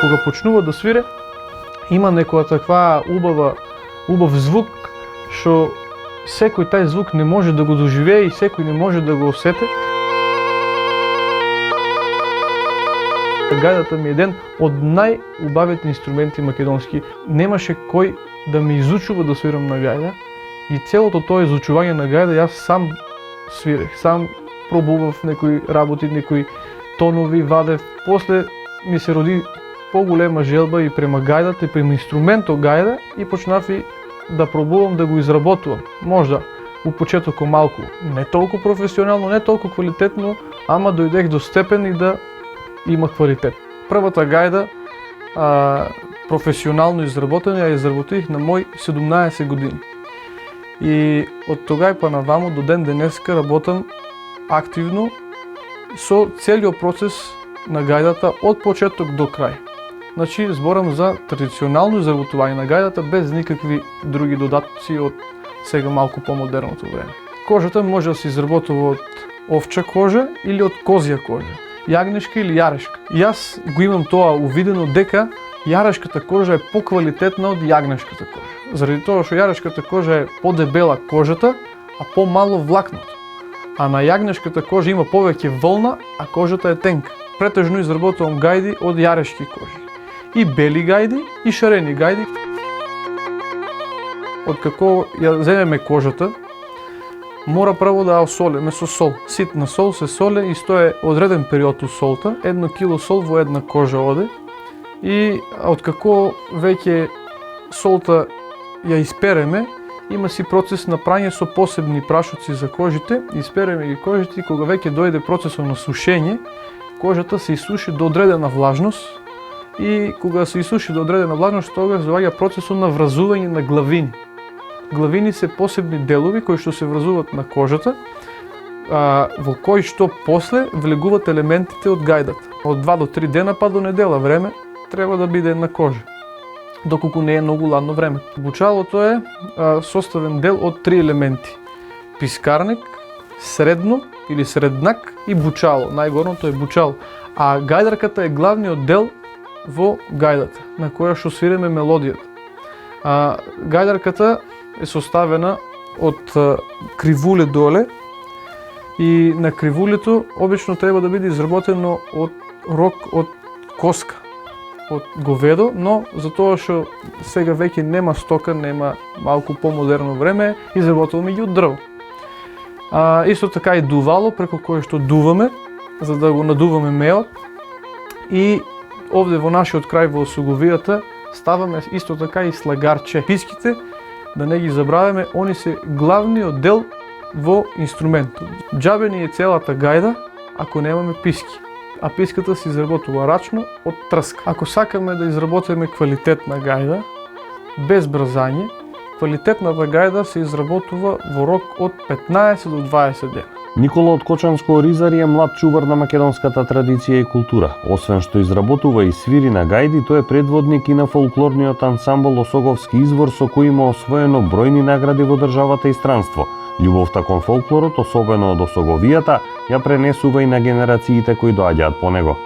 Кога почнува да свире, има некоја таква убав звук, што секој тај звук не може да го доживее и секој не може да го осете. Гајдата ми е еден од најубавите инструменти македонски. Немаше кој да ме изучува да свирам на гајда и целото тоа изучување на гајда јас сам свирех, сам пробував некои работи, некои тонови, вадев. После ми се роди поголема желба и према гајдата и према инструментот гајда и почнав и да пробувам да го изработувам. Можда у почетокот малку не толку професионално, не толку квалитетно, ама дојдех до степен и да има квалитет. Првата гајда професионално изработена ја изработих на мој 17 години. И од тогај па наваму до ден денеска работам активно со целиот процес на гајдата од почеток до крај. Значи, зборам за традиционално изработување на гајдата без никакви други додатоци од сега малку помодерното време. Кожата може да се изработува од овча кожа или од козја кожа, јагнешка или јарешка. Јас го имам тоа увидено дека јарешката кожа е поквалитетна од јагнешката кожа. Заради тоа што јарешката кожа е подебела кожата, а помало влакното. А на јагнешката кожа има повеќе волна, а кожата е тенка. Претежно изработувам гајди од јарешки кожи. И бели гајди, и шарени гајди. Откако ја земеме кожата, мора прво да ја осолеме со сол. Ситна сол се соле и стои одреден период у солта. 1 кило сол во една кожа оде. И откако веќе солта ја испереме, има си процес на прање со посебни прашоци за кожите. Испереме ги кожите и кога веќе дојде процесот на сушење, кожата се исуши до одредена влажност. И кога се исуши до одредена влажност, тогаш доаѓа процесот на вразување на главини. Главини се посебни делови кои што се вразуваат на кожата, во кои што после влегуваат елементите од гајдата. Од 2 до 3 дена па до недела време треба да биде на кожа, доколку не е многу ладно време. Бучалото е составен дел од 3 елементи: пискарник, средно или среднак и бучало. Најгорното е бучало. А гајдарката е главниот дел во гајдата, на која што свиреме мелодијата. Гајдарката е составена од кривуле доле и на кривулето обично треба да биде изработено од рог од коска, од говедо, но за тоа што сега веќе нема стока, нема малку помодерно време, изработуваме ги од дрво. Исто така и дувало преку кое што дуваме, за да го надуваме меот. И овде во нашиот крај во Суговијата ставаме исто така и слагарче. Писките, да не ги забравяме, они се главниот дел во инструментот. Џабе ни е целата гајда ако немаме писки. А писката се изработува рачно од трска. Ако сакаме да изработиме квалитетна гајда, без брзање, квалитетната гајда се изработува во рок од 15 до 20 дена. Никола од Кочанско Оризари е млад чувар на македонската традиција и култура. Освен што изработува и свири на гајди, тој е предводник и на фолклорниот ансамбл Осоговски извор, со кој има освоено бројни награди во државата и странство. Љубовта кон фолклорот, особено од Осоговијата, ја пренесува и на генерациите кои доаѓаат по него.